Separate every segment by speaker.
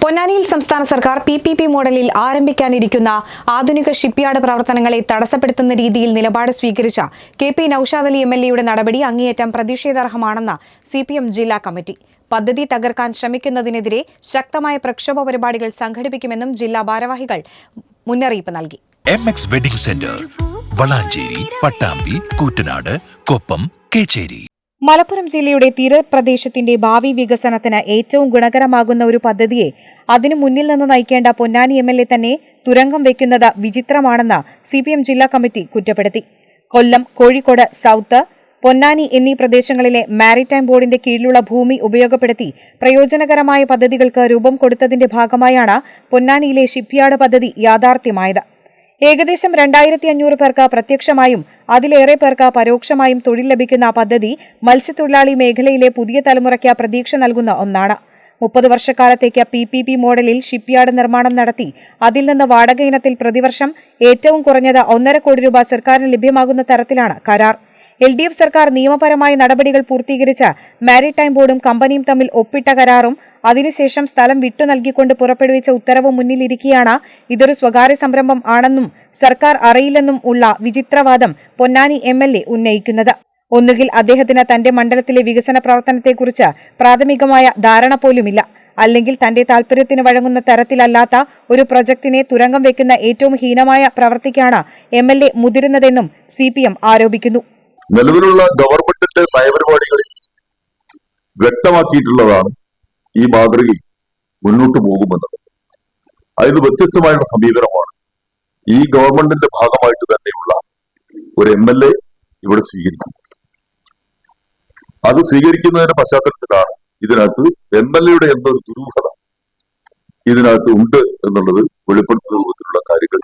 Speaker 1: പൊന്നാനിയിൽ സംസ്ഥാന സർക്കാർ PPP മോഡലിൽ ആരംഭിക്കാനിരിക്കുന്ന ആധുനിക ഷിപ്പ്യാർഡ് പ്രവർത്തനങ്ങളെ തടസ്സപ്പെടുത്തുന്ന രീതിയിൽ നിലപാട് സ്വീകരിച്ച KP നൌഷാദ് അലി MLAയുടെ നടപടി അങ്ങേയറ്റം പ്രതിഷേധാർഹമാണെന്ന് CPM ജില്ലാ കമ്മിറ്റി. പദ്ധതി തകർക്കാൻ ശ്രമിക്കുന്നതിനെതിരെ ശക്തമായ പ്രക്ഷോഭ പരിപാടികൾ സംഘടിപ്പിക്കുമെന്നും ജില്ലാ ഭാരവാഹികൾ മുന്നറിയിപ്പ് നൽകി.
Speaker 2: MX wedding centre, Valanchery, Pattambi, Koottanad, Koppam, Kecheri.
Speaker 1: Malappuram ജില്ലയുടെ തീരപ്രദേശത്തിന്റെ ഭാവി വികസനത്തിന് ഏറ്റവും ഗുണകരമാകുന്ന ഒരു പദ്ധതിയെ അതിനു മുന്നിൽ നിന്ന് നയിക്കേണ്ട പൊന്നാനി MLA തന്നെ തുരങ്കം വെക്കുന്നത് വിചിത്രമാണെന്ന് CPM ജില്ലാ കമ്മിറ്റി കുറ്റപ്പെടുത്തി. കൊല്ലം, കോഴിക്കോട് സൌത്ത്, പൊന്നാനി എന്നീ പ്രദേശങ്ങളിലെ മാരിടൈം ബോർഡിന്റെ കീഴിലുള്ള ഭൂമി ഉപയോഗപ്പെടുത്തി പ്രയോജനകരമായ പദ്ധതികൾക്ക് രൂപം കൊടുത്തതിന്റെ ഭാഗമായാണ് പൊന്നാനിയിലെ ഷിപ്പ്യാർഡ് പദ്ധതി യാഥാർത്ഥ്യമായത്. ഏകദേശം 2500 പേർക്ക് പ്രത്യക്ഷമായും അതിലേറെ പേർക്ക് പരോക്ഷമായും തൊഴിൽ ലഭിക്കുന്ന പദ്ധതി മത്സ്യത്തൊഴിലാളി മേഖലയിലെ പുതിയ തലമുറയ്ക്ക് പ്രതീക്ഷ നൽകുന്ന ഒന്നാണ്. 30 വർഷക്കാലത്തേക്ക് PPP മോഡലിൽ ഷിപ്പ്യാർഡ് നിർമ്മാണം നടത്തി അതിൽ നിന്ന് വാടക ഇനത്തിൽ പ്രതിവർഷം ഏറ്റവും കുറഞ്ഞത് 1.5 കോടി രൂപ സർക്കാരിന് ലഭ്യമാകുന്ന തരത്തിലാണ് കരാർ. LDF സർക്കാർ നിയമപരമായ നടപടികൾ പൂർത്തീകരിച്ച മാരിടൈം ബോർഡും കമ്പനിയും തമ്മിൽ ഒപ്പിട്ട കരാറും അതിനുശേഷം സ്ഥലം വിട്ടു നൽകിക്കൊണ്ട് പുറപ്പെടുവിച്ച ഉത്തരവും മുന്നിലിരിക്കെയാണ് ഇതൊരു സ്വകാര്യ സംരംഭം ആണെന്നും സർക്കാർ അറിയില്ലെന്നും ഉള്ള വിചിത്രവാദം പൊന്നാനി MLA ഉന്നയിക്കുന്നത്. ഒന്നുകിൽ അദ്ദേഹത്തിന് തന്റെ മണ്ഡലത്തിലെ വികസന പ്രവർത്തനത്തെക്കുറിച്ച് പ്രാഥമികമായ ധാരണ പോലുമില്ല, അല്ലെങ്കിൽ തന്റെ താൽപര്യത്തിന് വഴങ്ങുന്ന തരത്തിലല്ലാത്ത ഒരു പ്രൊജക്ടിനെ തുരങ്കം വെക്കുന്ന ഏറ്റവും ഹീനമായ പ്രവൃത്തിക്കാണ് MLA മുതിരുന്നതെന്നും CPM ആരോപിക്കുന്നു.
Speaker 3: നിലവിലുള്ള ഗവൺമെന്റിന്റെ നയപരിപാടികളിൽ വ്യക്തമാക്കിയിട്ടുള്ളതാണ് ഈ മാതൃകയിൽ മുന്നോട്ട് പോകുമെന്നത്. അതിന് വ്യത്യസ്തമായുള്ള സമീപനമാണ് ഈ ഗവൺമെന്റിന്റെ ഭാഗമായിട്ട് തന്നെയുള്ള ഒരു MLA ഇവിടെ സ്വീകരിക്കുന്നത്. അത് സ്വീകരിക്കുന്നതിന്റെ പശ്ചാത്തലത്തിലാണ് ഇതിനകത്ത് MLAയുടെ എന്തൊരു ദുരൂഹത ഇതിനകത്ത് ഉണ്ട് എന്നുള്ളത് വെളിപ്പെടുത്തുന്ന രൂപത്തിലുള്ള കാര്യങ്ങൾ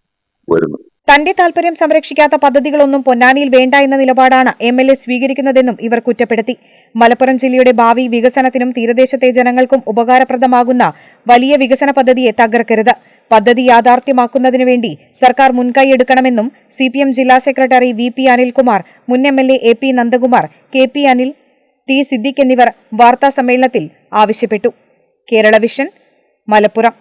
Speaker 3: വരുന്നത്.
Speaker 1: തന്റെ താൽപര്യം സംരക്ഷിക്കാത്ത പദ്ധതികളൊന്നും പൊന്നാനിയിൽ വേണ്ട എന്ന നിലപാടാണ് MLA സ്വീകരിക്കുന്നതെന്നും ഇവർ കുറ്റപ്പെടുത്തി. മലപ്പുറം ജില്ലയുടെ ഭാവി വികസനത്തിനും തീരദേശത്തെ ജനങ്ങൾക്കും ഉപകാരപ്രദമാകുന്ന വലിയ വികസന പദ്ധതിയെ തകർക്കരുത്. പദ്ധതി യാഥാർത്ഥ്യമാക്കുന്നതിനുവേണ്ടി സർക്കാർ മുൻകൈയെടുക്കണമെന്നും CPM ജില്ലാ സെക്രട്ടറി VP അനിൽകുമാർ, മുൻ MLA AP Nandakumar, KP Anil, T Siddique എന്നിവർ വാർത്താസമ്മേളനത്തിൽ ആവശ്യപ്പെട്ടു. കേരള വിഷൻ, മലപ്പുറം.